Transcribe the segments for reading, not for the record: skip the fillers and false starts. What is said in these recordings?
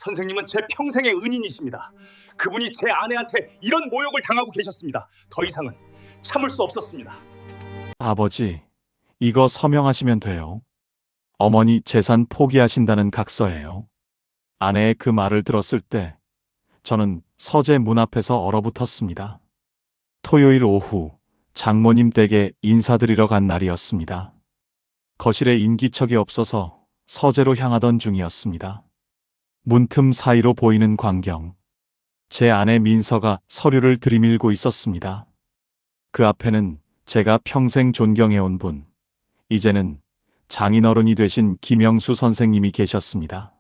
선생님은 제 평생의 은인이십니다. 그분이 제 아내한테 이런 모욕을 당하고 계셨습니다. 더 이상은 참을 수 없었습니다. 아버지, 이거 서명하시면 돼요. 어머니 재산 포기하신다는 각서예요. 아내의 그 말을 들었을 때 저는 서재 문 앞에서 얼어붙었습니다. 토요일 오후 장모님 댁에 인사드리러 간 날이었습니다. 거실에 인기척이 없어서 서재로 향하던 중이었습니다. 문틈 사이로 보이는 광경. 제 아내 민서가 서류를 들이밀고 있었습니다. 그 앞에는 제가 평생 존경해온 분, 이제는 장인어른이 되신 김영수 선생님이 계셨습니다.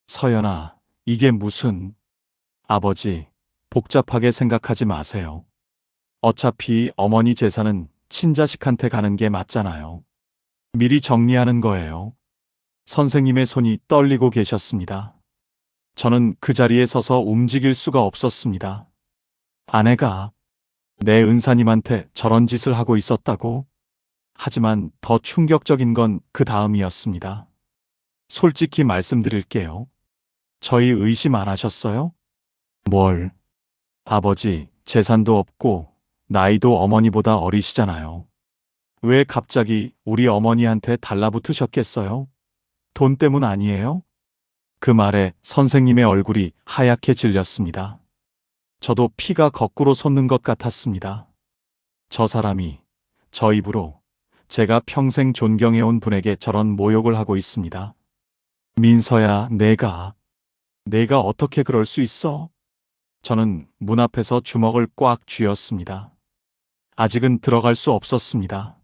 서연아, 이게 무슨... 아버지, 복잡하게 생각하지 마세요. 어차피 어머니 재산은 친자식한테 가는 게 맞잖아요. 미리 정리하는 거예요. 선생님의 손이 떨리고 계셨습니다. 저는 그 자리에 서서 움직일 수가 없었습니다. 아내가 내 은사님한테 저런 짓을 하고 있었다고? 하지만 더 충격적인 건 그 다음이었습니다. 솔직히 말씀드릴게요. 저희 의심 안 하셨어요? 뭘? 아버지, 재산도 없고 나이도 어머니보다 어리시잖아요. 왜 갑자기 우리 어머니한테 달라붙으셨겠어요? 돈 때문 아니에요? 그 말에 선생님의 얼굴이 하얗게 질렸습니다. 저도 피가 거꾸로 솟는 것 같았습니다. 저 사람이 저 입으로 제가 평생 존경해온 분에게 저런 모욕을 하고 있습니다. 민서야, 내가 어떻게 그럴 수 있어? 저는 문 앞에서 주먹을 꽉 쥐었습니다. 아직은 들어갈 수 없었습니다.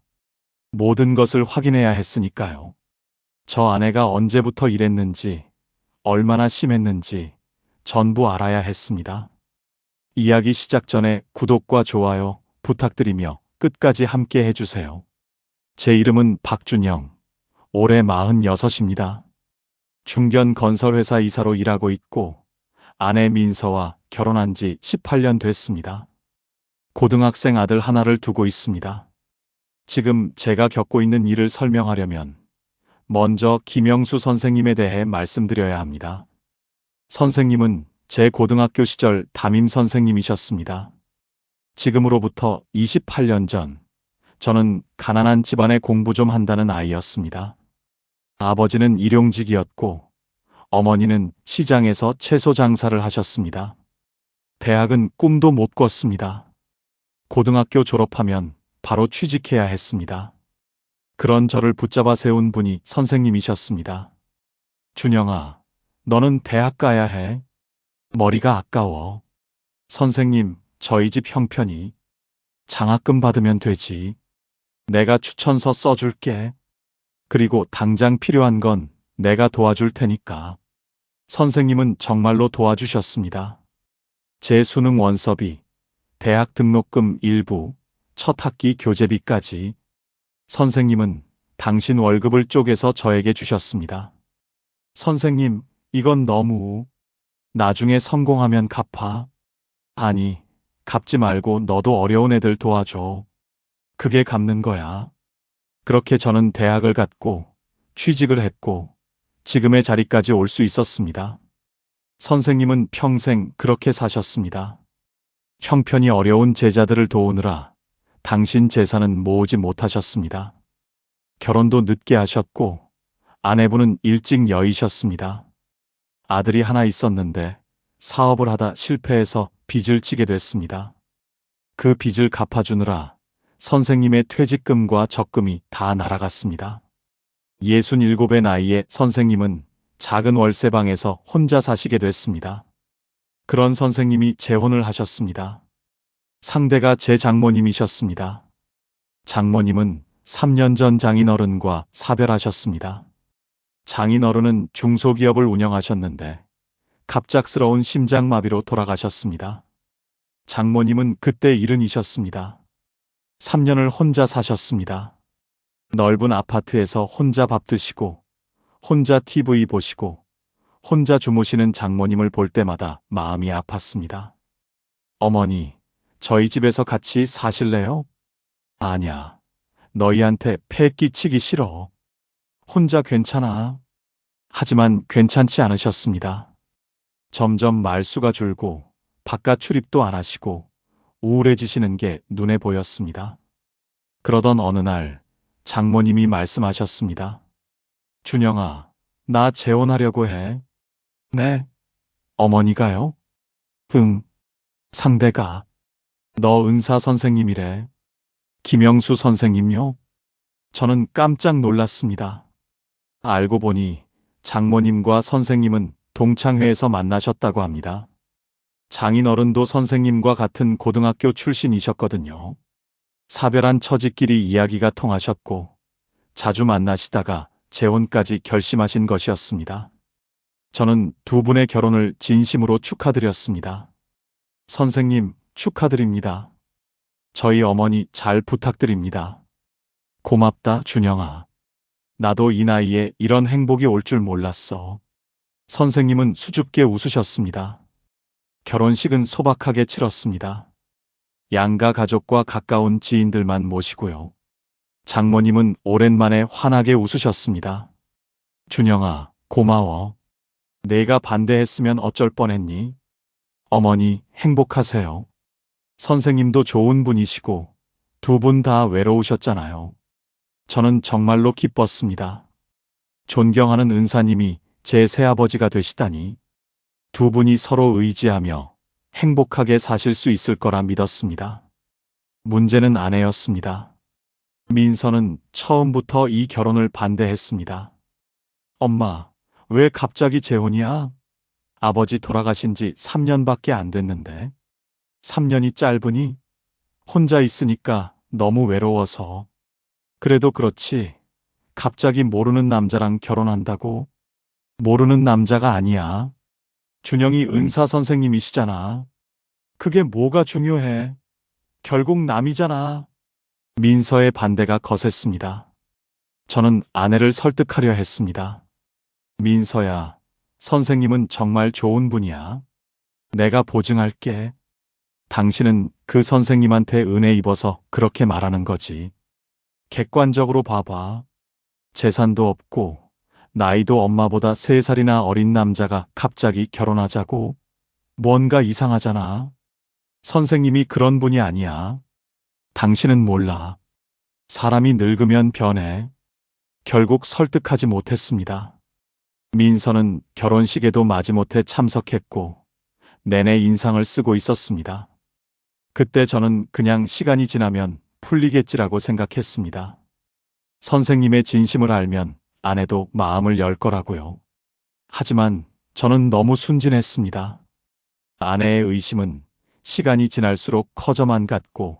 모든 것을 확인해야 했으니까요. 저 아내가 언제부터 이랬는지, 얼마나 심했는지 전부 알아야 했습니다. 이야기 시작 전에 구독과 좋아요 부탁드리며 끝까지 함께 해주세요. 제 이름은 박준영, 올해 46입니다. 중견 건설회사 이사로 일하고 있고 아내 민서와 결혼한 지 18년 됐습니다. 고등학생 아들 하나를 두고 있습니다. 지금 제가 겪고 있는 일을 설명하려면 먼저 김영수 선생님에 대해 말씀드려야 합니다. 선생님은 제 고등학교 시절 담임 선생님이셨습니다. 지금으로부터 28년 전, 저는 가난한 집안에 공부 좀 한다는 아이였습니다. 아버지는 일용직이었고, 어머니는 시장에서 채소 장사를 하셨습니다. 대학은 꿈도 못 꿨습니다. 고등학교 졸업하면 바로 취직해야 했습니다. 그런 저를 붙잡아 세운 분이 선생님이셨습니다. 준영아, 너는 대학 가야 해. 머리가 아까워. 선생님, 저희 집 형편이 장학금 받으면 되지. 내가 추천서 써줄게. 그리고 당장 필요한 건 내가 도와줄 테니까. 선생님은 정말로 도와주셨습니다. 제 수능 원서비, 대학 등록금 일부, 첫 학기 교재비까지. 선생님은 당신 월급을 쪼개서 저에게 주셨습니다. 선생님, 이건 너무... 나중에 성공하면 갚아. 아니, 갚지 말고 너도 어려운 애들 도와줘. 그게 갚는 거야. 그렇게 저는 대학을 갔고, 취직을 했고, 지금의 자리까지 올 수 있었습니다. 선생님은 평생 그렇게 사셨습니다. 형편이 어려운 제자들을 도우느라 당신 재산은 모으지 못하셨습니다. 결혼도 늦게 하셨고, 아내분은 일찍 여의셨습니다. 아들이 하나 있었는데 사업을 하다 실패해서 빚을 지게 됐습니다. 그 빚을 갚아주느라 선생님의 퇴직금과 적금이 다 날아갔습니다. 67의 나이에 선생님은 작은 월세방에서 혼자 사시게 됐습니다. 그런 선생님이 재혼을 하셨습니다. 상대가 제 장모님이셨습니다. 장모님은 3년 전 장인어른과 사별하셨습니다. 장인어른은 중소기업을 운영하셨는데 갑작스러운 심장마비로 돌아가셨습니다. 장모님은 그때 70이셨습니다. 3년을 혼자 사셨습니다. 넓은 아파트에서 혼자 밥 드시고 혼자 TV 보시고 혼자 주무시는 장모님을 볼 때마다 마음이 아팠습니다. 어머니, 저희 집에서 같이 사실래요? 아냐, 너희한테 폐 끼치기 싫어. 혼자 괜찮아. 하지만 괜찮지 않으셨습니다. 점점 말수가 줄고 바깥 출입도 안 하시고 우울해지시는 게 눈에 보였습니다. 그러던 어느 날 장모님이 말씀하셨습니다. 준영아, 나 재혼하려고 해. 네? 어머니가요? 응. 상대가. 너 은사 선생님이래. 김영수 선생님요? 저는 깜짝 놀랐습니다. 알고 보니 장모님과 선생님은 동창회에서 만나셨다고 합니다. 장인어른도 선생님과 같은 고등학교 출신이셨거든요. 사별한 처지끼리 이야기가 통하셨고 자주 만나시다가 재혼까지 결심하신 것이었습니다. 저는 두 분의 결혼을 진심으로 축하드렸습니다. 선생님, 축하드립니다. 저희 어머니 잘 부탁드립니다. 고맙다, 준영아. 나도 이 나이에 이런 행복이 올 줄 몰랐어. 선생님은 수줍게 웃으셨습니다. 결혼식은 소박하게 치렀습니다. 양가 가족과 가까운 지인들만 모시고요. 장모님은 오랜만에 환하게 웃으셨습니다. 준영아, 고마워. 내가 반대했으면 어쩔 뻔했니? 어머니, 행복하세요. 선생님도 좋은 분이시고 두 분 다 외로우셨잖아요. 저는 정말로 기뻤습니다. 존경하는 은사님이 제 새아버지가 되시다니. 두 분이 서로 의지하며 행복하게 사실 수 있을 거라 믿었습니다. 문제는 아내였습니다. 민서는 처음부터 이 결혼을 반대했습니다. 엄마, 왜 갑자기 재혼이야? 아버지 돌아가신 지 3년밖에 안 됐는데. 3년이 짧으니? 혼자 있으니까 너무 외로워서. 그래도 그렇지. 갑자기 모르는 남자랑 결혼한다고? 모르는 남자가 아니야. 준영이 은사 선생님이시잖아. 그게 뭐가 중요해? 결국 남이잖아. 민서의 반대가 거셌습니다. 저는 아내를 설득하려 했습니다. 민서야, 선생님은 정말 좋은 분이야. 내가 보증할게. 당신은 그 선생님한테 은혜 입어서 그렇게 말하는 거지. 객관적으로 봐봐. 재산도 없고 나이도 엄마보다 3살이나 어린 남자가 갑자기 결혼하자고? 뭔가 이상하잖아. 선생님이 그런 분이 아니야. 당신은 몰라. 사람이 늙으면 변해. 결국 설득하지 못했습니다. 민서는 결혼식에도 마지못해 참석했고 내내 인상을 쓰고 있었습니다. 그때 저는 그냥 시간이 지나면 풀리겠지라고 생각했습니다. 선생님의 진심을 알면 아내도 마음을 열 거라고요. 하지만 저는 너무 순진했습니다. 아내의 의심은 시간이 지날수록 커져만 갔고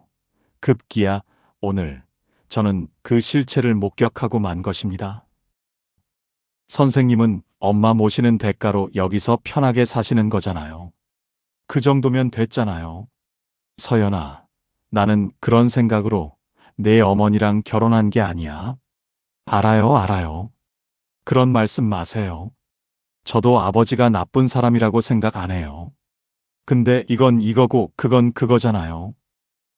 급기야 오늘 저는 그 실체를 목격하고 만 것입니다. 선생님은 엄마 모시는 대가로 여기서 편하게 사시는 거잖아요. 그 정도면 됐잖아요. 서연아, 나는 그런 생각으로 내 어머니랑 결혼한 게 아니야. 알아요, 알아요. 그런 말씀 마세요. 저도 아버지가 나쁜 사람이라고 생각 안 해요. 근데 이건 이거고 그건 그거잖아요.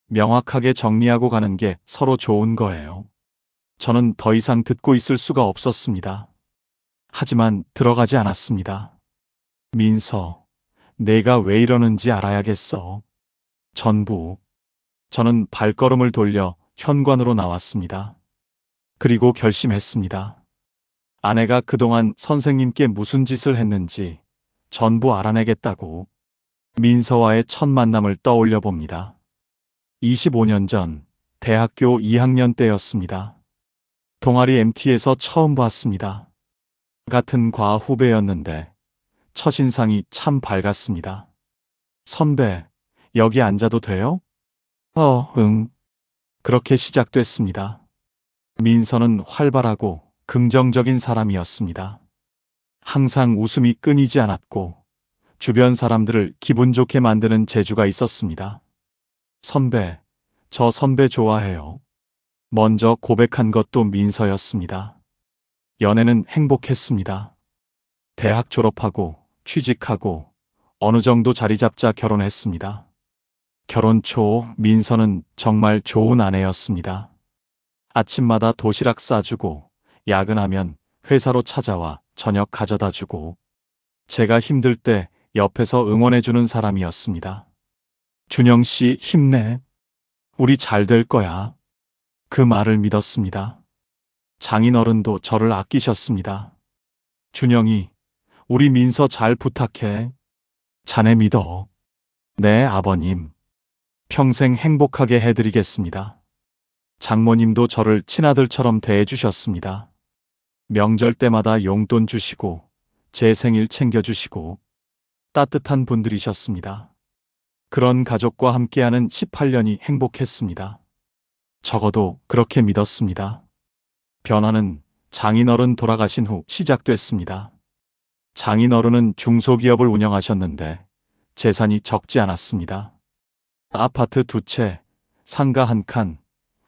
명확하게 정리하고 가는 게 서로 좋은 거예요. 저는 더 이상 듣고 있을 수가 없었습니다. 하지만 들어가지 않았습니다. 민서, 내가 왜 이러는지 알아야겠어. 전부. 저는 발걸음을 돌려 현관으로 나왔습니다. 그리고 결심했습니다. 아내가 그동안 선생님께 무슨 짓을 했는지 전부 알아내겠다고. 민서와의 첫 만남을 떠올려 봅니다. 25년 전 대학교 2학년 때였습니다. 동아리 MT에서 처음 봤습니다. 같은 과 후배였는데 첫인상이 참 밝았습니다. 선배, 여기 앉아도 돼요? 응. 그렇게 시작됐습니다. 민서는 활발하고 긍정적인 사람이었습니다. 항상 웃음이 끊이지 않았고 주변 사람들을 기분 좋게 만드는 재주가 있었습니다. 선배, 저 선배 좋아해요. 먼저 고백한 것도 민서였습니다. 연애는 행복했습니다. 대학 졸업하고 취직하고 어느 정도 자리 잡자 결혼했습니다. 결혼 초 민서는 정말 좋은 아내였습니다. 아침마다 도시락 싸주고 야근하면 회사로 찾아와 저녁 가져다 주고 제가 힘들 때 옆에서 응원해주는 사람이었습니다. 준영 씨, 힘내. 우리 잘 될 거야. 그 말을 믿었습니다. 장인어른도 저를 아끼셨습니다. 준영이, 우리 민서 잘 부탁해. 자네 믿어. 네, 아버님. 평생 행복하게 해드리겠습니다. 장모님도 저를 친아들처럼 대해주셨습니다. 명절 때마다 용돈 주시고, 제 생일 챙겨주시고, 따뜻한 분들이셨습니다. 그런 가족과 함께하는 18년이 행복했습니다. 적어도 그렇게 믿었습니다. 변화는 장인어른 돌아가신 후 시작됐습니다. 장인어른은 중소기업을 운영하셨는데 재산이 적지 않았습니다. 아파트 2채, 상가 1칸,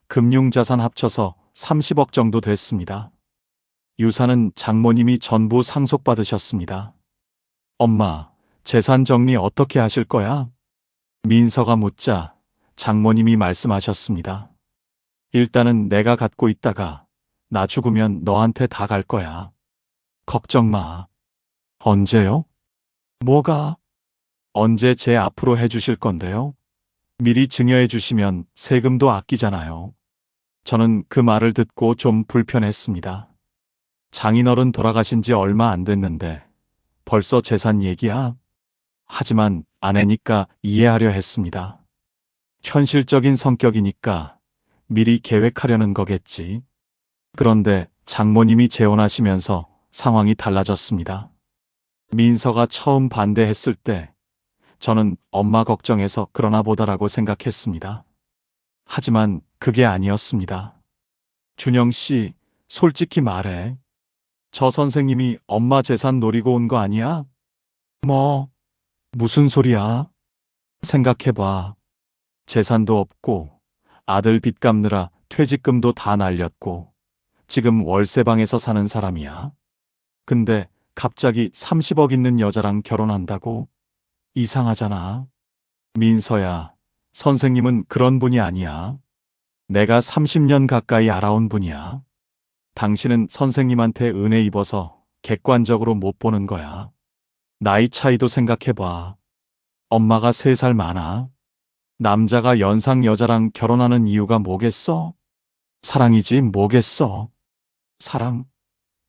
금융자산 합쳐서 30억 정도 됐습니다. 유산은 장모님이 전부 상속받으셨습니다. 엄마, 재산 정리 어떻게 하실 거야? 민서가 묻자 장모님이 말씀하셨습니다. 일단은 내가 갖고 있다가 나 죽으면 너한테 다 갈 거야. 걱정 마. 언제요? 뭐가? 언제 제 앞으로 해주실 건데요? 미리 증여해 주시면 세금도 아끼잖아요. 저는 그 말을 듣고 좀 불편했습니다. 장인어른 돌아가신 지 얼마 안 됐는데 벌써 재산 얘기야? 하지만 아내니까 이해하려 했습니다. 현실적인 성격이니까 미리 계획하려는 거겠지. 그런데 장모님이 재혼하시면서 상황이 달라졌습니다. 민서가 처음 반대했을 때 저는 엄마 걱정해서 그러나 보다라고 생각했습니다. 하지만 그게 아니었습니다. 준영 씨, 솔직히 말해. 저 선생님이 엄마 재산 노리고 온 거 아니야? 뭐, 무슨 소리야? 생각해봐. 재산도 없고 아들 빚 갚느라 퇴직금도 다 날렸고 지금 월세방에서 사는 사람이야. 근데 갑자기 30억 있는 여자랑 결혼한다고? 이상하잖아. 민서야, 선생님은 그런 분이 아니야. 내가 30년 가까이 알아온 분이야. 당신은 선생님한테 은혜 입어서 객관적으로 못 보는 거야. 나이 차이도 생각해봐. 엄마가 3살 많아. 남자가 연상 여자랑 결혼하는 이유가 뭐겠어? 사랑이지 뭐겠어. 사랑?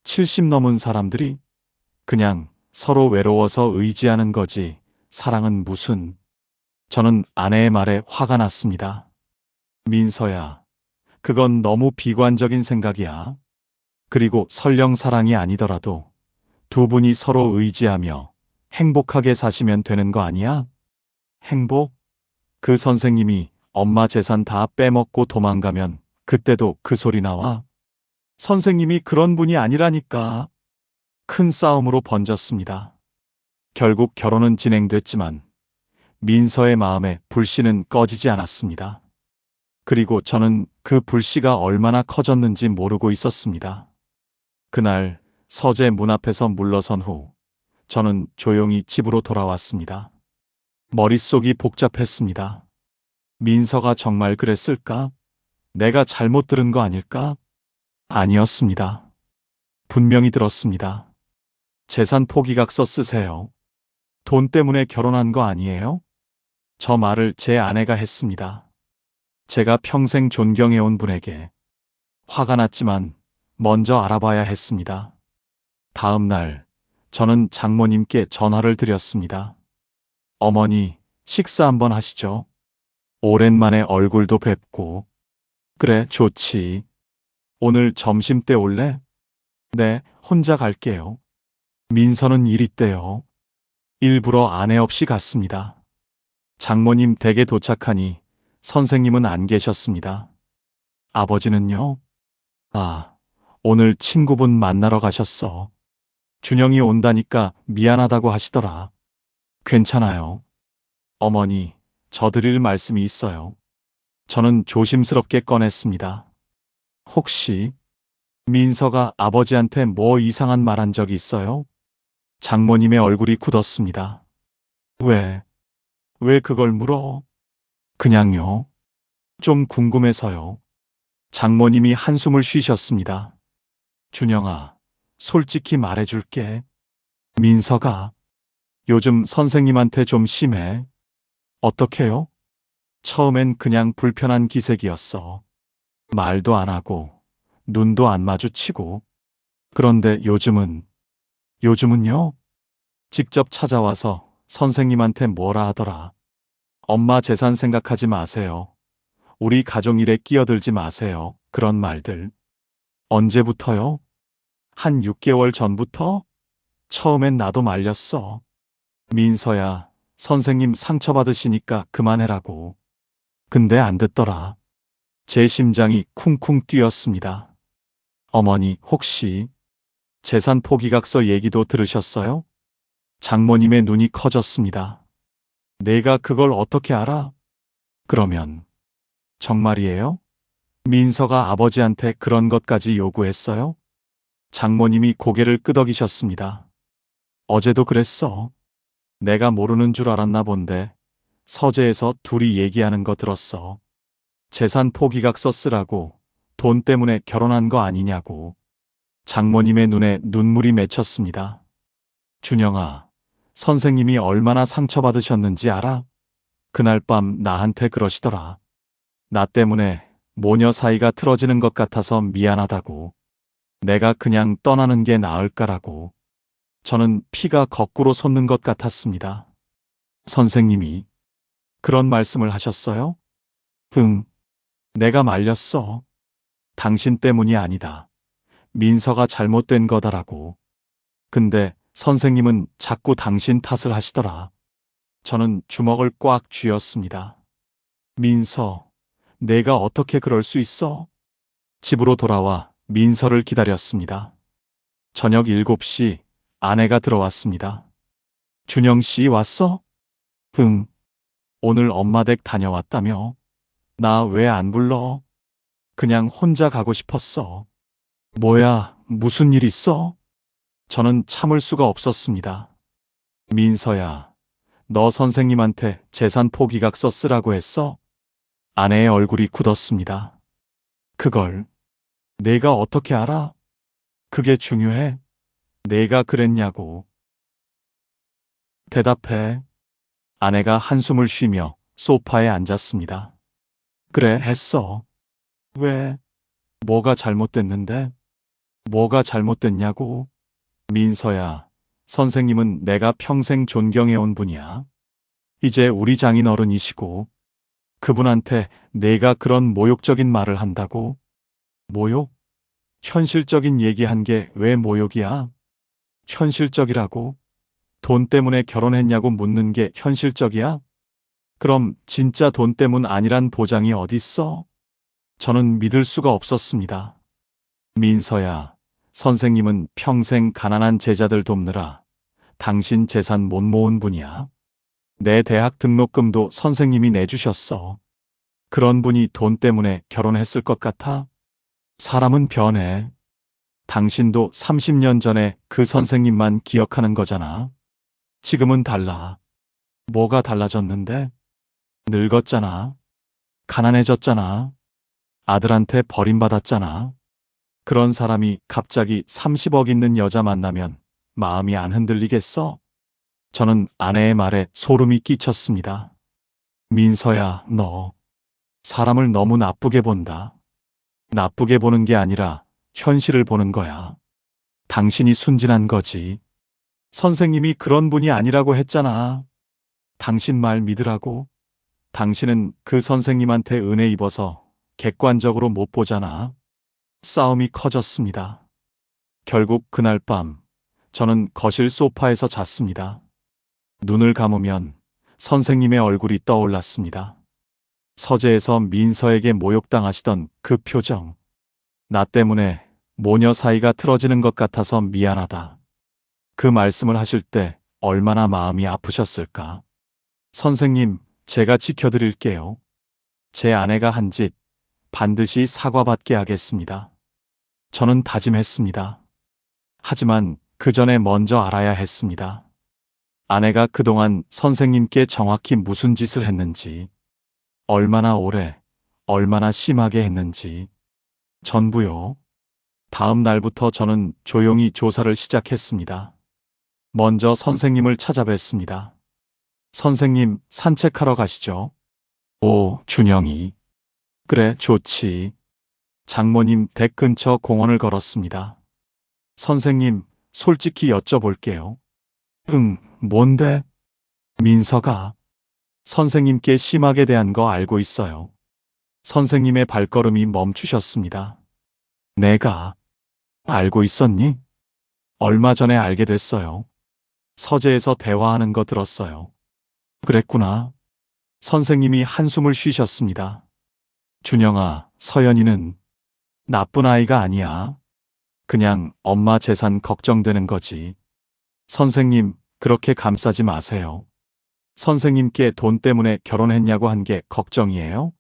70 넘은 사람들이 그냥 서로 외로워서 의지하는 거지. 사랑은 무슨. 저는 아내의 말에 화가 났습니다. 민서야, 그건 너무 비관적인 생각이야. 그리고 설령 사랑이 아니더라도 두 분이 서로 의지하며 행복하게 사시면 되는 거 아니야? 행복? 그 선생님이 엄마 재산 다 빼먹고 도망가면 그때도 그 소리 나와? 선생님이 그런 분이 아니라니까. 큰 싸움으로 번졌습니다. 결국 결혼은 진행됐지만 민서의 마음에 불씨는 꺼지지 않았습니다. 그리고 저는 그 불씨가 얼마나 커졌는지 모르고 있었습니다. 그날 서재 문 앞에서 물러선 후 저는 조용히 집으로 돌아왔습니다. 머릿속이 복잡했습니다. 민서가 정말 그랬을까? 내가 잘못 들은 거 아닐까? 아니었습니다. 분명히 들었습니다. 재산 포기각서 쓰세요. 돈 때문에 결혼한 거 아니에요? 저 말을 제 아내가 했습니다. 제가 평생 존경해온 분에게. 화가 났지만 먼저 알아봐야 했습니다. 다음 날 저는 장모님께 전화를 드렸습니다. 어머니, 식사 한번 하시죠. 오랜만에 얼굴도 뵙고. 그래, 좋지. 오늘 점심 때 올래? 네, 혼자 갈게요. 민서는 일 있대요. 일부러 아내 없이 갔습니다. 장모님 댁에 도착하니 선생님은 안 계셨습니다. 아버지는요? 아, 오늘 친구분 만나러 가셨어. 준영이 온다니까 미안하다고 하시더라. 괜찮아요. 어머니, 저 드릴 말씀이 있어요. 저는 조심스럽게 꺼냈습니다. 혹시 민서가 아버지한테 뭐 이상한 말 한 적이 있어요? 장모님의 얼굴이 굳었습니다. 왜 그걸 물어? 그냥요. 좀 궁금해서요. 장모님이 한숨을 쉬셨습니다. 준영아, 솔직히 말해줄게. 민서가 요즘 선생님한테 좀 심해. 어떡해요? 처음엔 그냥 불편한 기색이었어. 말도 안 하고, 눈도 안 마주치고. 그런데 요즘은요? 직접 찾아와서 선생님한테 뭐라 하더라. 엄마 재산 생각하지 마세요. 우리 가족 일에 끼어들지 마세요. 그런 말들. 언제부터요? 한 6개월 전부터? 처음엔 나도 말렸어. 민서야, 선생님 상처받으시니까 그만해라고. 근데 안 듣더라. 제 심장이 쿵쿵 뛰었습니다. 어머니, 혹시 재산 포기각서 얘기도 들으셨어요? 장모님의 눈이 커졌습니다. 내가 그걸 어떻게 알아? 그러면 정말이에요? 민서가 아버지한테 그런 것까지 요구했어요? 장모님이 고개를 끄덕이셨습니다. 어제도 그랬어. 내가 모르는 줄 알았나 본데 서재에서 둘이 얘기하는 거 들었어. 재산 포기각서 쓰라고 돈 때문에 결혼한 거 아니냐고. 장모님의 눈에 눈물이 맺혔습니다. 준영아, 선생님이 얼마나 상처받으셨는지 알아? 그날 밤 나한테 그러시더라. 나 때문에 모녀 사이가 틀어지는 것 같아서 미안하다고. 내가 그냥 떠나는 게 나을까라고. 저는 피가 거꾸로 솟는 것 같았습니다. 선생님이 그런 말씀을 하셨어요? 응, 내가 말렸어. 당신 때문이 아니다. 민서가 잘못된 거다라고. 근데 선생님은 자꾸 당신 탓을 하시더라. 저는 주먹을 꽉 쥐었습니다. 민서, 내가 어떻게 그럴 수 있어? 집으로 돌아와 민서를 기다렸습니다. 저녁 7시 아내가 들어왔습니다. 준영 씨 왔어? 응. 오늘 엄마 댁 다녀왔다며? 나 왜 안 불러? 그냥 혼자 가고 싶었어. 뭐야, 무슨 일 있어? 저는 참을 수가 없었습니다. 민서야, 너 선생님한테 재산 포기각서 쓰라고 했어? 아내의 얼굴이 굳었습니다. 그걸 내가 어떻게 알아? 그게 중요해? 내가 그랬냐고. 대답해. 아내가 한숨을 쉬며 소파에 앉았습니다. 그래, 했어. 왜? 뭐가 잘못됐는데? 뭐가 잘못됐냐고? 민서야, 선생님은 내가 평생 존경해온 분이야. 이제 우리 장인 어른이시고, 그분한테 내가 그런 모욕적인 말을 한다고? 모욕? 현실적인 얘기한 게 왜 모욕이야? 현실적이라고? 돈 때문에 결혼했냐고 묻는 게 현실적이야? 그럼 진짜 돈 때문 아니란 보장이 어딨어? 저는 믿을 수가 없었습니다. 민서야, 선생님은 평생 가난한 제자들 돕느라 당신 재산 못 모은 분이야. 내 대학 등록금도 선생님이 내주셨어. 그런 분이 돈 때문에 결혼했을 것 같아? 사람은 변해. 당신도 30년 전에 그 선생님만 기억하는 거잖아. 지금은 달라. 뭐가 달라졌는데? 늙었잖아. 가난해졌잖아. 아들한테 버림받았잖아. 그런 사람이 갑자기 30억 있는 여자 만나면 마음이 안 흔들리겠어? 저는 아내의 말에 소름이 끼쳤습니다. 민서야, 너 사람을 너무 나쁘게 본다. 나쁘게 보는 게 아니라 현실을 보는 거야. 당신이 순진한 거지. 선생님이 그런 분이 아니라고 했잖아. 당신 말 믿으라고. 당신은 그 선생님한테 은혜 입어서 객관적으로 못 보잖아. 싸움이 커졌습니다. 결국 그날 밤 저는 거실 소파에서 잤습니다. 눈을 감으면 선생님의 얼굴이 떠올랐습니다. 서재에서 민서에게 모욕당하시던 그 표정. 나 때문에 모녀 사이가 틀어지는 것 같아서 미안하다. 그 말씀을 하실 때 얼마나 마음이 아프셨을까. 선생님, 제가 지켜드릴게요. 제 아내가 한 짓 반드시 사과받게 하겠습니다. 저는 다짐했습니다. 하지만 그 전에 먼저 알아야 했습니다. 아내가 그동안 선생님께 정확히 무슨 짓을 했는지, 얼마나 오래, 얼마나 심하게 했는지. 전부요. 다음 날부터 저는 조용히 조사를 시작했습니다. 먼저 선생님을 찾아뵀습니다. 선생님, 산책하러 가시죠. 오, 준영이. 그래, 좋지. 장모님 댁 근처 공원을 걸었습니다. 선생님, 솔직히 여쭤볼게요. 응, 뭔데? 민서가 선생님께 심하게 대한 거 알고 있어요. 선생님의 발걸음이 멈추셨습니다. 내가 알고 있었니? 얼마 전에 알게 됐어요. 서재에서 대화하는 거 들었어요. 그랬구나. 선생님이 한숨을 쉬셨습니다. 준영아, 서연이는 나쁜 아이가 아니야. 그냥 엄마 재산 걱정되는 거지. 선생님, 그렇게 감싸지 마세요. 선생님께 돈 때문에 결혼했냐고 한 게 걱정이에요?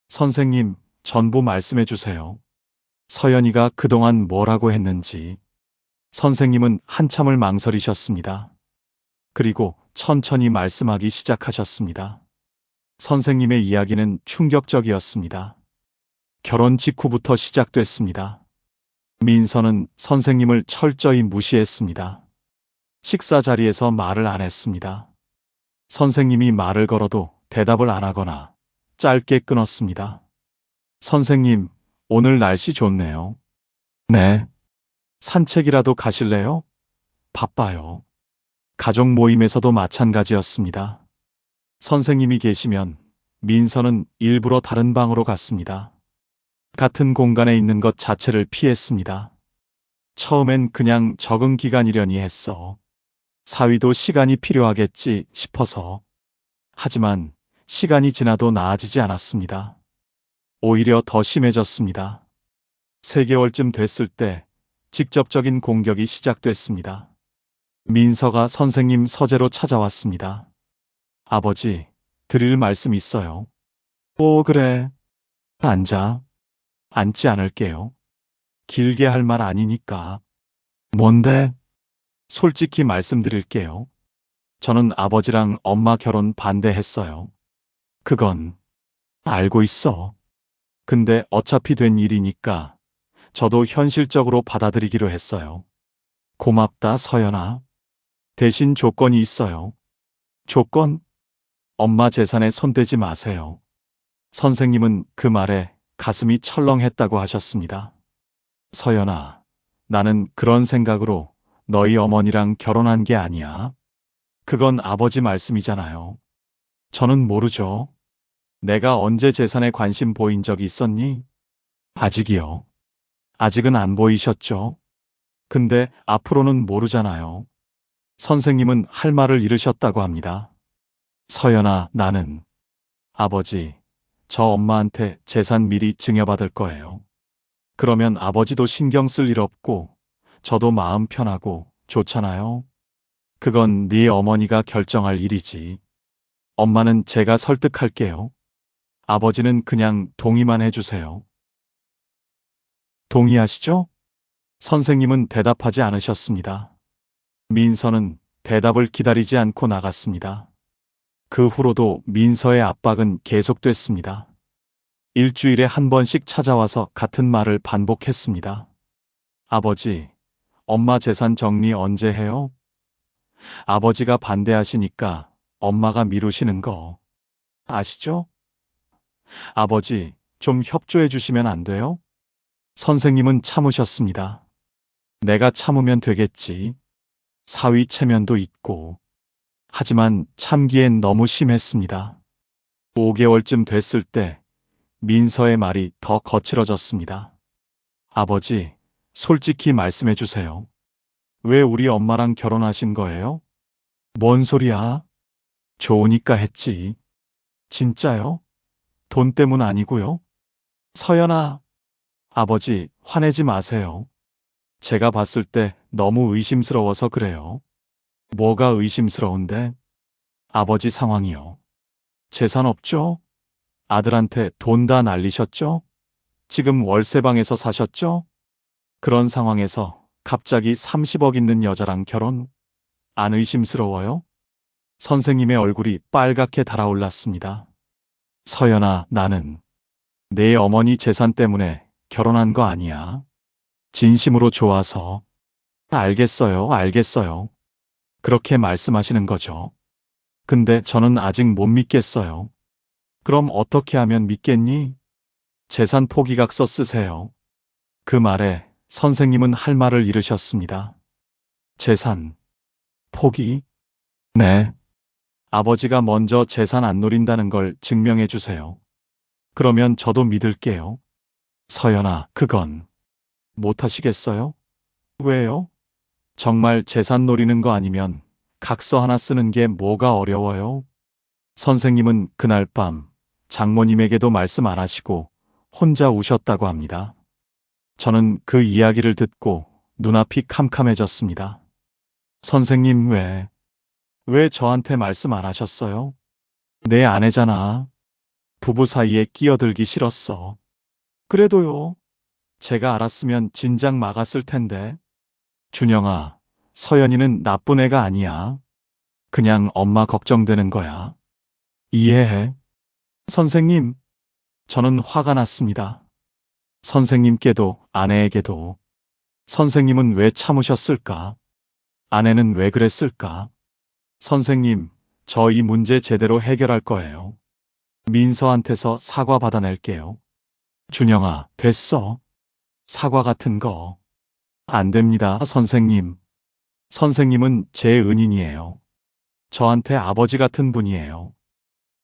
선생님, 전부 말씀해 주세요. 서연이가 그동안 뭐라고 했는지. 선생님은 한참을 망설이셨습니다. 그리고 천천히 말씀하기 시작하셨습니다. 선생님의 이야기는 충격적이었습니다. 결혼 직후부터 시작됐습니다. 민서는 선생님을 철저히 무시했습니다. 식사 자리에서 말을 안 했습니다. 선생님이 말을 걸어도 대답을 안 하거나 짧게 끊었습니다. 선생님, 오늘 날씨 좋네요. 네. 산책이라도 가실래요? 바빠요. 가족 모임에서도 마찬가지였습니다. 선생님이 계시면 민서는 일부러 다른 방으로 갔습니다. 같은 공간에 있는 것 자체를 피했습니다. 처음엔 그냥 적응 기간이려니 했어. 사위도 시간이 필요하겠지 싶어서. 하지만 시간이 지나도 나아지지 않았습니다. 오히려 더 심해졌습니다. 3개월쯤 됐을 때 직접적인 공격이 시작됐습니다. 민서가 선생님 서재로 찾아왔습니다. 아버지, 드릴 말씀 있어요. 오, 그래. 앉아. 앉지 않을게요. 길게 할 말 아니니까. 뭔데? 솔직히 말씀드릴게요. 저는 아버지랑 엄마 결혼 반대했어요. 그건 알고 있어. 근데 어차피 된 일이니까 저도 현실적으로 받아들이기로 했어요. 고맙다, 서연아. 대신 조건이 있어요. 조건? 엄마 재산에 손대지 마세요. 선생님은 그 말에 가슴이 철렁했다고 하셨습니다. 서연아, 나는 그런 생각으로 너희 어머니랑 결혼한 게 아니야. 그건 아버지 말씀이잖아요. 저는 모르죠. 내가 언제 재산에 관심 보인 적이 있었니? 아직이요. 아직은 안 보이셨죠? 근데 앞으로는 모르잖아요. 선생님은 할 말을 잃으셨다고 합니다. 서연아, 나는 아버지, 저 엄마한테 재산 미리 증여받을 거예요. 그러면 아버지도 신경 쓸 일 없고 저도 마음 편하고 좋잖아요. 그건 네 어머니가 결정할 일이지. 엄마는 제가 설득할게요. 아버지는 그냥 동의만 해주세요. 동의하시죠? 선생님은 대답하지 않으셨습니다. 민서는 대답을 기다리지 않고 나갔습니다. 그 후로도 민서의 압박은 계속됐습니다. 일주일에 한 번씩 찾아와서 같은 말을 반복했습니다. 아버지, 엄마 재산 정리 언제 해요? 아버지가 반대하시니까 엄마가 미루시는 거 아시죠? 아버지, 좀 협조해 주시면 안 돼요? 선생님은 참으셨습니다. 내가 참으면 되겠지. 사위 체면도 있고. 하지만 참기엔 너무 심했습니다. 5개월쯤 됐을 때 민서의 말이 더 거칠어졌습니다. 아버지, 솔직히 말씀해 주세요. 왜 우리 엄마랑 결혼하신 거예요? 뭔 소리야? 좋으니까 했지. 진짜요? 돈 때문 아니고요? 서연아, 아버지, 화내지 마세요. 제가 봤을 때 너무 의심스러워서 그래요. 뭐가 의심스러운데? 아버지 상황이요. 재산 없죠? 아들한테 돈 다 날리셨죠? 지금 월세방에서 사셨죠? 그런 상황에서 갑자기 30억 있는 여자랑 결혼? 안 의심스러워요? 선생님의 얼굴이 빨갛게 달아올랐습니다. 서연아, 나는 내 어머니 재산 때문에 결혼한 거 아니야. 진심으로 좋아서. 알겠어요, 알겠어요. 그렇게 말씀하시는 거죠. 근데 저는 아직 못 믿겠어요. 그럼 어떻게 하면 믿겠니? 재산 포기각서 쓰세요. 그 말에 선생님은 할 말을 잃으셨습니다. 재산 포기? 네. 아버지가 먼저 재산 안 노린다는 걸 증명해 주세요. 그러면 저도 믿을게요. 서연아, 그건 못 하시겠어요? 왜요? 정말 재산 노리는 거 아니면 각서 하나 쓰는 게 뭐가 어려워요? 선생님은 그날 밤 장모님에게도 말씀 안 하시고 혼자 우셨다고 합니다. 저는 그 이야기를 듣고 눈앞이 캄캄해졌습니다. 선생님 왜 저한테 말씀 안 하셨어요? 내 아내잖아. 부부 사이에 끼어들기 싫었어. 그래도요. 제가 알았으면 진작 막았을 텐데. 준영아, 서연이는 나쁜 애가 아니야. 그냥 엄마 걱정되는 거야. 이해해. 선생님, 저는 화가 났습니다. 선생님께도 아내에게도. 선생님은 왜 참으셨을까? 아내는 왜 그랬을까? 선생님, 저 이 문제 제대로 해결할 거예요. 민서한테서 사과 받아낼게요. 준영아, 됐어. 사과 같은 거. 안 됩니다, 선생님. 선생님은 제 은인이에요. 저한테 아버지 같은 분이에요.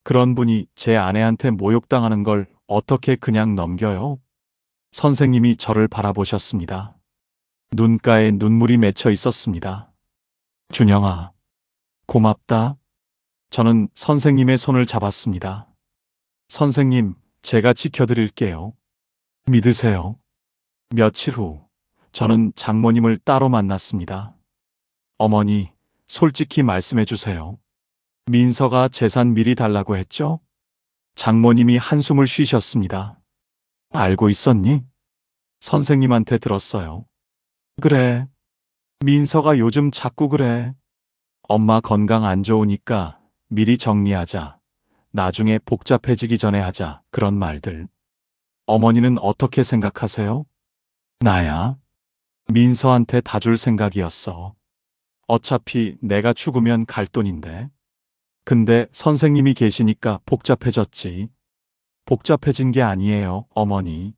그런 분이 제 아내한테 모욕당하는 걸 어떻게 그냥 넘겨요? 선생님이 저를 바라보셨습니다. 눈가에 눈물이 맺혀 있었습니다. 준영아, 고맙다. 저는 선생님의 손을 잡았습니다. 선생님, 제가 지켜드릴게요. 믿으세요. 며칠 후, 저는 장모님을 따로 만났습니다. 어머니, 솔직히 말씀해 주세요. 민서가 재산 미리 달라고 했죠? 장모님이 한숨을 쉬셨습니다. 알고 있었니? 선생님한테 들었어요. 그래. 민서가 요즘 자꾸 그래. 엄마 건강 안 좋으니까 미리 정리하자. 나중에 복잡해지기 전에 하자. 그런 말들. 어머니는 어떻게 생각하세요? 나야. 민서한테 다 줄 생각이었어. 어차피 내가 죽으면 갈 돈인데. 근데 선생님이 계시니까 복잡해졌지. 복잡해진 게 아니에요, 어머니.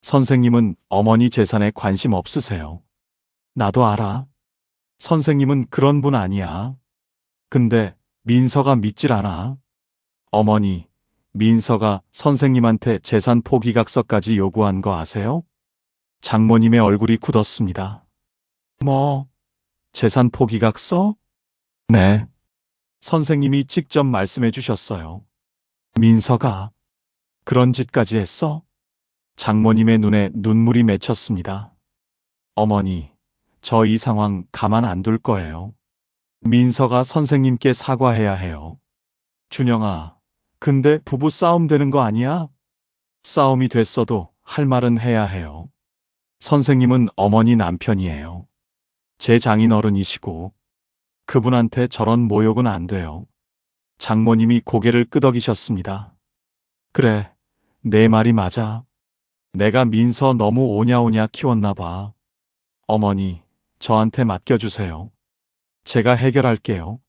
선생님은 어머니 재산에 관심 없으세요. 나도 알아. 선생님은 그런 분 아니야. 근데 민서가 믿질 않아. 어머니, 민서가 선생님한테 재산 포기각서까지 요구한 거 아세요? 장모님의 얼굴이 굳었습니다. 뭐, 재산 포기각서? 네. 선생님이 직접 말씀해 주셨어요. 민서가 그런 짓까지 했어? 장모님의 눈에 눈물이 맺혔습니다. 어머니, 저 이 상황 가만 안 둘 거예요. 민서가 선생님께 사과해야 해요. 준영아, 근데 부부 싸움 되는 거 아니야? 싸움이 됐어도 할 말은 해야 해요. 선생님은 어머니 남편이에요. 제 장인어른이시고 그분한테 저런 모욕은 안 돼요. 장모님이 고개를 끄덕이셨습니다. 그래, 내 말이 맞아. 내가 민서 너무 오냐오냐 키웠나 봐. 어머니, 저한테 맡겨주세요. 제가 해결할게요.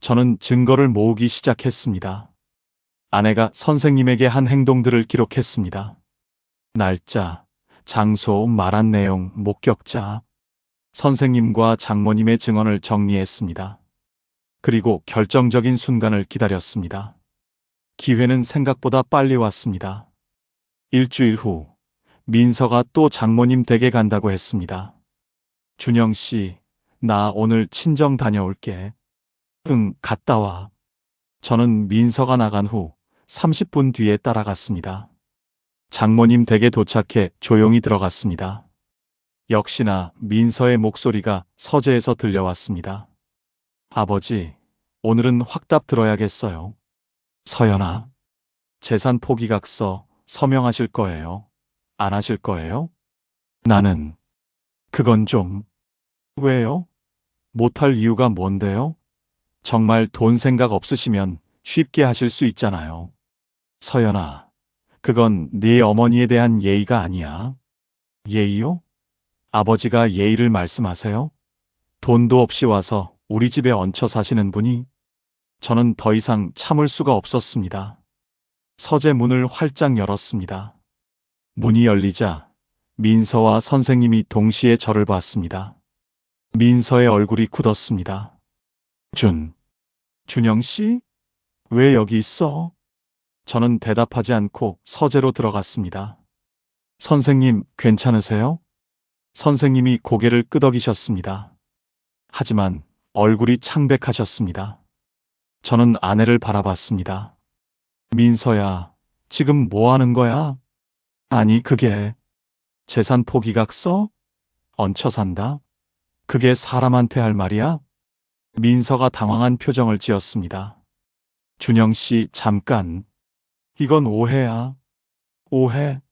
저는 증거를 모으기 시작했습니다. 아내가 선생님에게 한 행동들을 기록했습니다. 날짜, 장소, 말한 내용, 목격자. 선생님과 장모님의 증언을 정리했습니다. 그리고 결정적인 순간을 기다렸습니다. 기회는 생각보다 빨리 왔습니다. 일주일 후, 민서가 또 장모님 댁에 간다고 했습니다. 준영 씨, 나 오늘 친정 다녀올게. 응, 갔다 와. 저는 민서가 나간 후 30분 뒤에 따라갔습니다. 장모님 댁에 도착해 조용히 들어갔습니다. 역시나 민서의 목소리가 서재에서 들려왔습니다. 아버지, 오늘은 확답 들어야겠어요. 서연아, 재산 포기각서 서명하실 거예요? 안 하실 거예요? 나는 그건 좀... 왜요? 못할 이유가 뭔데요? 정말 돈 생각 없으시면 쉽게 하실 수 있잖아요. 서연아, 그건 네 어머니에 대한 예의가 아니야. 예의요? 아버지가 예의를 말씀하세요? 돈도 없이 와서 우리 집에 얹혀 사시는 분이. 저는 더 이상 참을 수가 없었습니다. 서재 문을 활짝 열었습니다. 문이 열리자 민서와 선생님이 동시에 저를 봤습니다. 민서의 얼굴이 굳었습니다. 준영 씨? 왜 여기 있어? 저는 대답하지 않고 서재로 들어갔습니다. 선생님, 괜찮으세요? 선생님이 고개를 끄덕이셨습니다. 하지만 얼굴이 창백하셨습니다. 저는 아내를 바라봤습니다. 민서야, 지금 뭐 하는 거야? 아니, 그게 재산 포기각서? 얹혀 산다? 그게 사람한테 할 말이야? 민서가 당황한 표정을 지었습니다. 준영 씨, 잠깐. 이건 오해야. 오해?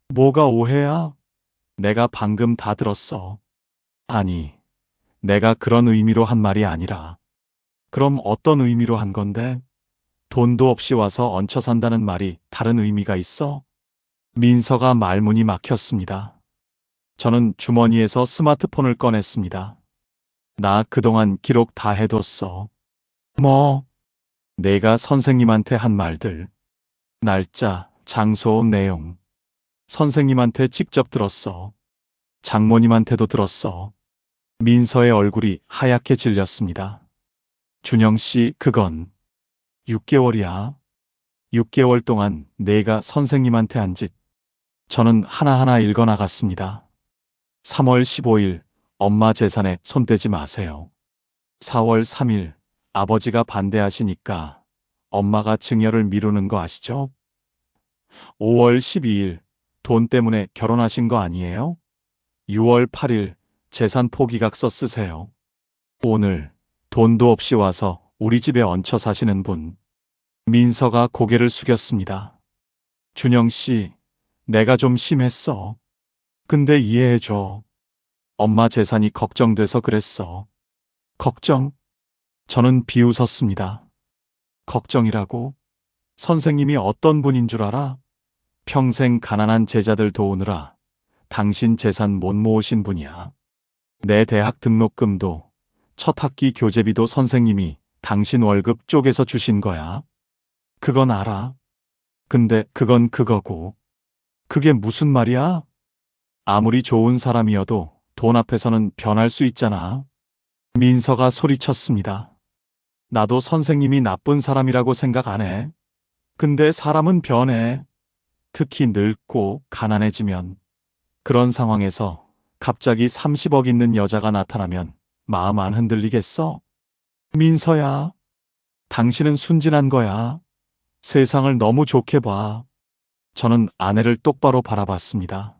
뭐가 오해야? 내가 방금 다 들었어. 아니, 내가 그런 의미로 한 말이 아니라. 그럼 어떤 의미로 한 건데? 돈도 없이 와서 얹혀 산다는 말이 다른 의미가 있어? 민서가 말문이 막혔습니다. 저는 주머니에서 스마트폰을 꺼냈습니다. 나 그동안 기록 다 해뒀어. 뭐? 내가 선생님한테 한 말들. 날짜, 장소, 내용. 선생님한테 직접 들었어. 장모님한테도 들었어. 민서의 얼굴이 하얗게 질렸습니다. 준영 씨, 그건 6개월이야. 6개월 동안 내가 선생님한테 한 짓. 저는 하나하나 읽어나갔습니다. 3월 15일, 엄마 재산에 손대지 마세요. 4월 3일, 아버지가 반대하시니까 엄마가 증여를 미루는 거 아시죠? 5월 12일, 돈 때문에 결혼하신 거 아니에요? 6월 8일, 재산 포기각서 쓰세요. 오늘, 돈도 없이 와서 우리 집에 얹혀 사시는 분. 민서가 고개를 숙였습니다. 준영 씨, 내가 좀 심했어. 근데 이해해줘. 엄마 재산이 걱정돼서 그랬어. 걱정? 저는 비웃었습니다. 걱정이라고? 선생님이 어떤 분인 줄 알아? 평생 가난한 제자들 도우느라 당신 재산 못 모으신 분이야. 내 대학 등록금도 첫 학기 교재비도 선생님이 당신 월급 쪼개서 주신 거야. 그건 알아. 근데 그건 그거고. 그게 무슨 말이야? 아무리 좋은 사람이어도 돈 앞에서는 변할 수 있잖아. 민서가 소리쳤습니다. 나도 선생님이 나쁜 사람이라고 생각 안 해. 근데 사람은 변해. 특히 늙고 가난해지면. 그런 상황에서 갑자기 30억 있는 여자가 나타나면 마음 안 흔들리겠어? 민서야, 당신은 순진한 거야. 세상을 너무 좋게 봐. 저는 아내를 똑바로 바라봤습니다.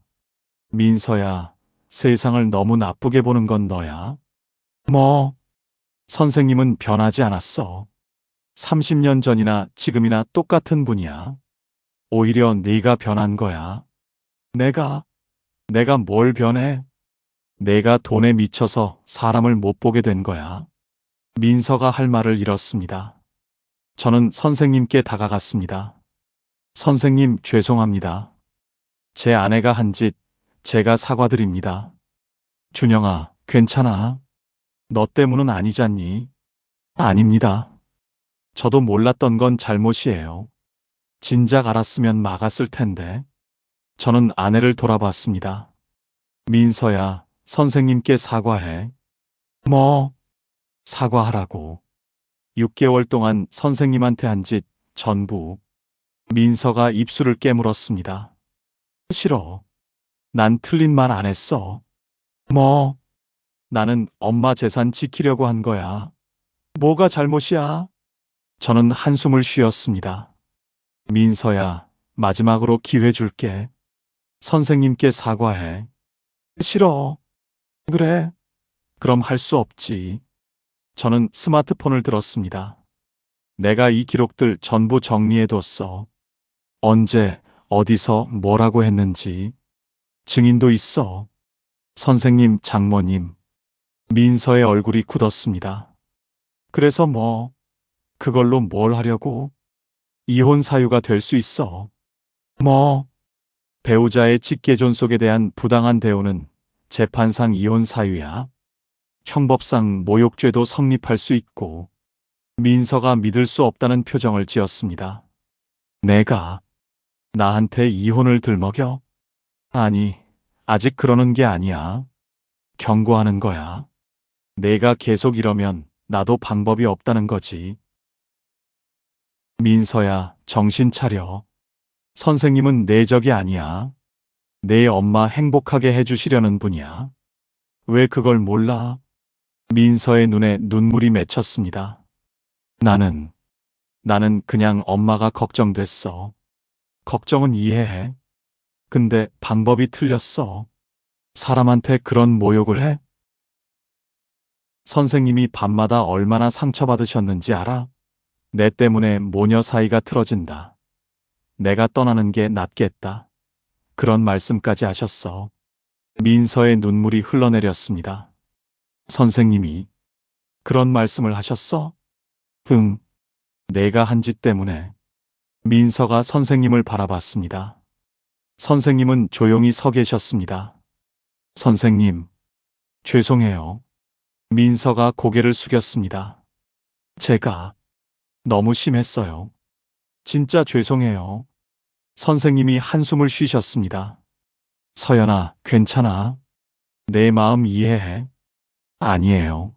민서야, 세상을 너무 나쁘게 보는 건 너야. 뭐? 선생님은 변하지 않았어. 30년 전이나 지금이나 똑같은 분이야. 오히려 네가 변한 거야. 내가 뭘 변해? 내가 돈에 미쳐서 사람을 못 보게 된 거야. 민서가 할 말을 잃었습니다. 저는 선생님께 다가갔습니다. 선생님, 죄송합니다. 제 아내가 한 짓, 제가 사과드립니다. 준영아, 괜찮아. 너 때문은 아니잖니? 아닙니다. 저도 몰랐던 건 잘못이에요. 진작 알았으면 막았을 텐데. 저는 아내를 돌아봤습니다. 민서야, 선생님께 사과해. 뭐? 사과하라고. 6개월 동안 선생님한테 한 짓 전부. 민서가 입술을 깨물었습니다. 싫어. 난 틀린 말 안 했어. 뭐? 나는 엄마 재산 지키려고 한 거야. 뭐가 잘못이야? 저는 한숨을 쉬었습니다. 민서야, 마지막으로 기회 줄게. 선생님께 사과해. 싫어. 그래. 그럼 할 수 없지. 저는 스마트폰을 들었습니다. 내가 이 기록들 전부 정리해뒀어. 언제, 어디서, 뭐라고 했는지. 증인도 있어. 선생님, 장모님. 민서의 얼굴이 굳었습니다. 그래서 뭐, 그걸로 뭘 하려고? 이혼 사유가 될 수 있어. 뭐, 배우자의 직계 존속에 대한 부당한 대우는 재판상 이혼 사유야. 형법상 모욕죄도 성립할 수 있고 민서가 믿을 수 없다는 표정을 지었습니다. 내가 나한테 이혼을 들먹여? 아니, 아직 그러는 게 아니야. 경고하는 거야. 내가 계속 이러면 나도 방법이 없다는 거지. 민서야, 정신 차려. 선생님은 내 적이 아니야. 내 엄마 행복하게 해주시려는 분이야. 왜 그걸 몰라? 민서의 눈에 눈물이 맺혔습니다. 나는 그냥 엄마가 걱정됐어. 걱정은 이해해. 근데 방법이 틀렸어. 사람한테 그런 모욕을 해? 선생님이 밤마다 얼마나 상처받으셨는지 알아? 내 때문에 모녀 사이가 틀어진다. 내가 떠나는 게 낫겠다. 그런 말씀까지 하셨어. 민서의 눈물이 흘러내렸습니다. 선생님이 그런 말씀을 하셨어? 응. 내가 한 짓 때문에. 민서가 선생님을 바라봤습니다. 선생님은 조용히 서 계셨습니다. 선생님, 죄송해요. 민서가 고개를 숙였습니다. 제가 너무 심했어요. 진짜 죄송해요. 선생님이 한숨을 쉬셨습니다. 서연아, 괜찮아. 내 마음 이해해. 아니에요.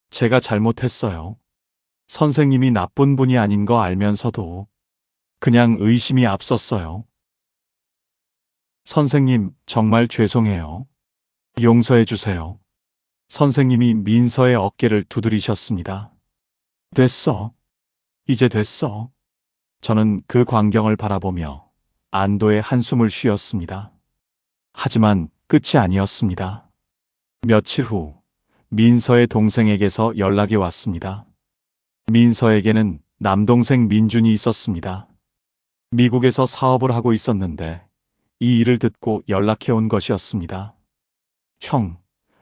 제가 잘못했어요. 선생님이 나쁜 분이 아닌 거 알면서도 그냥 의심이 앞섰어요. 선생님, 정말 죄송해요. 용서해 주세요. 선생님이 민서의 어깨를 두드리셨습니다. 됐어. 이제 됐어. 저는 그 광경을 바라보며 안도의 한숨을 쉬었습니다. 하지만 끝이 아니었습니다. 며칠 후 민서의 동생에게서 연락이 왔습니다. 민서에게는 남동생 민준이 있었습니다. 미국에서 사업을 하고 있었는데 이 일을 듣고 연락해 온 것이었습니다. 형,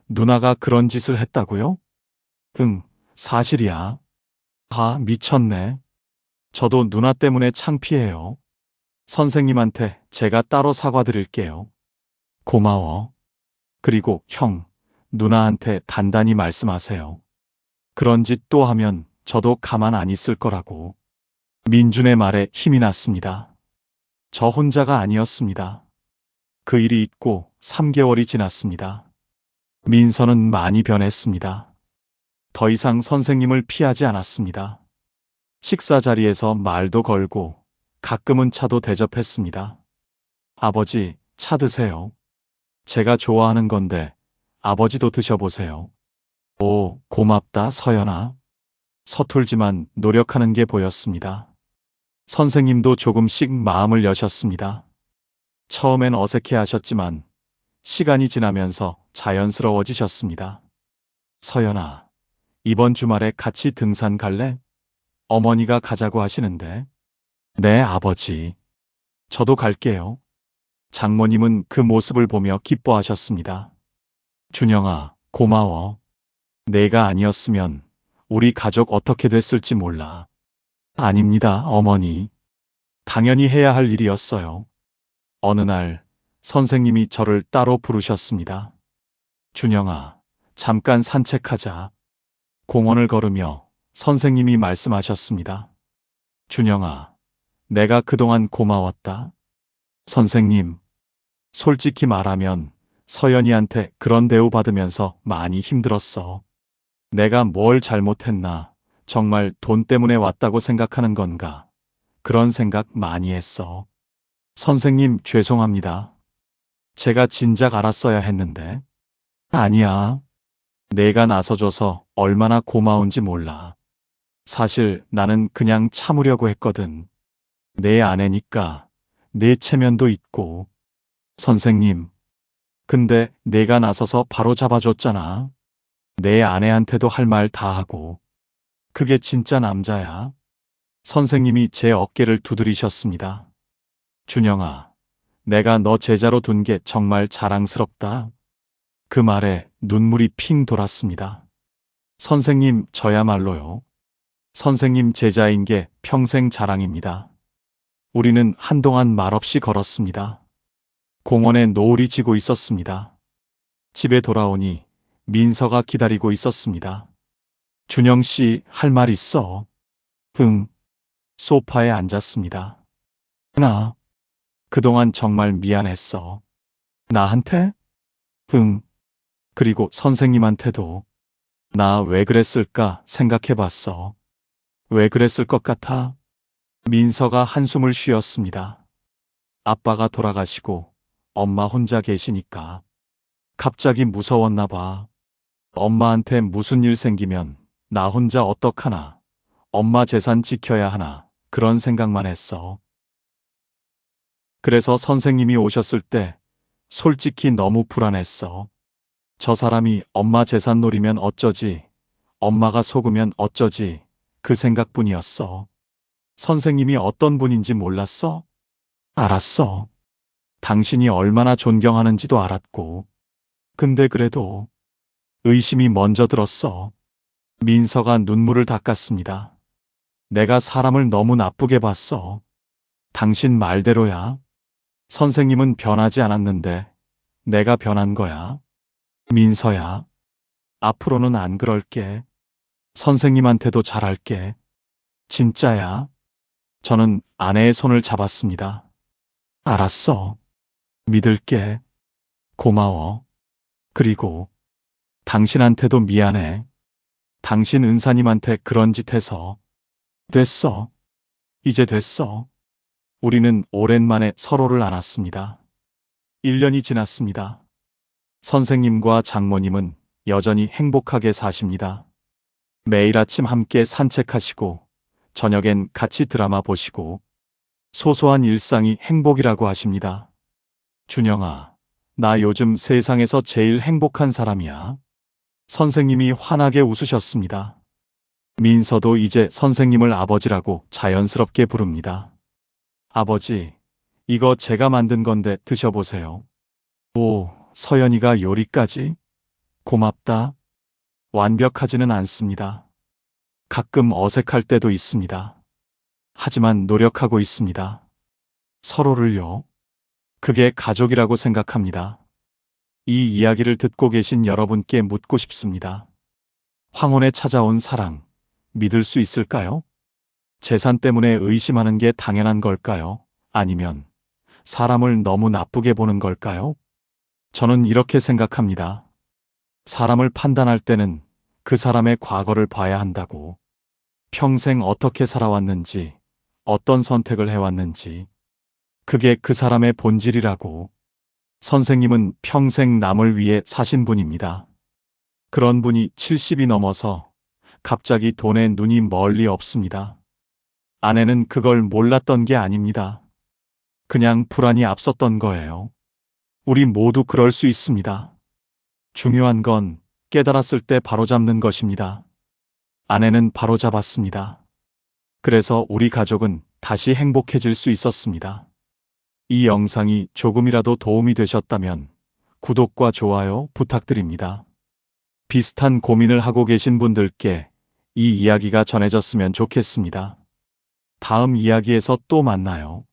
누나가 그런 짓을 했다고요? 응, 사실이야. 아, 미쳤네. 저도 누나 때문에 창피해요. 선생님한테 제가 따로 사과드릴게요. 고마워. 그리고 형, 누나한테 단단히 말씀하세요. 그런 짓 또 하면 저도 가만 안 있을 거라고. 민준의 말에 힘이 났습니다. 저 혼자가 아니었습니다. 그 일이 있고 3개월이 지났습니다. 민서는 많이 변했습니다. 더 이상 선생님을 피하지 않았습니다. 식사 자리에서 말도 걸고 가끔은 차도 대접했습니다. 아버지, 차 드세요. 제가 좋아하는 건데 아버지도 드셔보세요. 오, 고맙다, 서연아. 서툴지만 노력하는 게 보였습니다. 선생님도 조금씩 마음을 여셨습니다. 처음엔 어색해 하셨지만 시간이 지나면서 자연스러워지셨습니다. 서연아, 이번 주말에 같이 등산 갈래? 어머니가 가자고 하시는데. 네, 아버지. 저도 갈게요. 장모님은 그 모습을 보며 기뻐하셨습니다. 준영아, 고마워. 내가 아니었으면 우리 가족 어떻게 됐을지 몰라. 아닙니다, 어머니. 당연히 해야 할 일이었어요. 어느 날 선생님이 저를 따로 부르셨습니다. 준영아, 잠깐 산책하자. 공원을 걸으며 선생님이 말씀하셨습니다. 준영아, 내가 그동안 고마웠다. 선생님, 솔직히 말하면 서연이한테 그런 대우 받으면서 많이 힘들었어. 내가 뭘 잘못했나? 정말 돈 때문에 왔다고 생각하는 건가? 그런 생각 많이 했어. 선생님, 죄송합니다. 제가 진작 알았어야 했는데. 아니야. 내가 나서줘서 얼마나 고마운지 몰라. 사실 나는 그냥 참으려고 했거든. 내 아내니까 내 체면도 있고. 선생님, 근데 내가 나서서 바로 잡아줬잖아. 내 아내한테도 할 말 다 하고. 그게 진짜 남자야. 선생님이 제 어깨를 두드리셨습니다. 준영아, 내가 너 제자로 둔 게 정말 자랑스럽다. 그 말에 눈물이 핑 돌았습니다. 선생님, 저야말로요. 선생님 제자인 게 평생 자랑입니다. 우리는 한동안 말없이 걸었습니다. 공원에 노을이 지고 있었습니다. 집에 돌아오니 민서가 기다리고 있었습니다. 준영 씨, 할 말 있어? 응. 소파에 앉았습니다. 나 그동안 정말 미안했어. 나한테? 응. 그리고 선생님한테도. 나 왜 그랬을까 생각해봤어. 왜 그랬을 것 같아? 민서가 한숨을 쉬었습니다. 아빠가 돌아가시고 엄마 혼자 계시니까 갑자기 무서웠나 봐. 엄마한테 무슨 일 생기면 나 혼자 어떡하나. 엄마 재산 지켜야 하나. 그런 생각만 했어. 그래서 선생님이 오셨을 때 솔직히 너무 불안했어. 저 사람이 엄마 재산 노리면 어쩌지? 엄마가 속으면 어쩌지? 그 생각뿐이었어. 선생님이 어떤 분인지 몰랐어? 알았어. 당신이 얼마나 존경하는지도 알았고. 근데 그래도 의심이 먼저 들었어. 민서가 눈물을 닦았습니다. 내가 사람을 너무 나쁘게 봤어. 당신 말대로야. 선생님은 변하지 않았는데 내가 변한 거야. 민서야, 앞으로는 안 그럴게. 선생님한테도 잘할게. 진짜야. 저는 아내의 손을 잡았습니다. 알았어. 믿을게. 고마워. 그리고 당신한테도 미안해. 당신 은사님한테 그런 짓 해서. 됐어. 이제 됐어. 우리는 오랜만에 서로를 안았습니다. 1년이 지났습니다. 선생님과 장모님은 여전히 행복하게 사십니다. 매일 아침 함께 산책하시고 저녁엔 같이 드라마 보시고 소소한 일상이 행복이라고 하십니다. 준영아, 나 요즘 세상에서 제일 행복한 사람이야. 선생님이 환하게 웃으셨습니다. 민서도 이제 선생님을 아버지라고 자연스럽게 부릅니다. 아버지, 이거 제가 만든 건데 드셔보세요. 오, 서연이가 요리까지? 고맙다. 완벽하지는 않습니다. 가끔 어색할 때도 있습니다. 하지만 노력하고 있습니다. 서로를요. 그게 가족이라고 생각합니다. 이 이야기를 듣고 계신 여러분께 묻고 싶습니다. 황혼에 찾아온 사랑, 믿을 수 있을까요? 재산 때문에 의심하는 게 당연한 걸까요? 아니면 사람을 너무 나쁘게 보는 걸까요? 저는 이렇게 생각합니다. 사람을 판단할 때는 그 사람의 과거를 봐야 한다고. 평생 어떻게 살아왔는지, 어떤 선택을 해왔는지. 그게 그 사람의 본질이라고. 선생님은 평생 남을 위해 사신 분입니다. 그런 분이 70이 넘어서 갑자기 돈에 눈이 멀리 없습니다. 아내는 그걸 몰랐던 게 아닙니다. 그냥 불안이 앞섰던 거예요. 우리 모두 그럴 수 있습니다. 중요한 건 깨달았을 때 바로잡는 것입니다. 아내는 바로잡았습니다. 그래서 우리 가족은 다시 행복해질 수 있었습니다. 이 영상이 조금이라도 도움이 되셨다면 구독과 좋아요 부탁드립니다. 비슷한 고민을 하고 계신 분들께 이 이야기가 전해졌으면 좋겠습니다. 다음 이야기에서 또 만나요.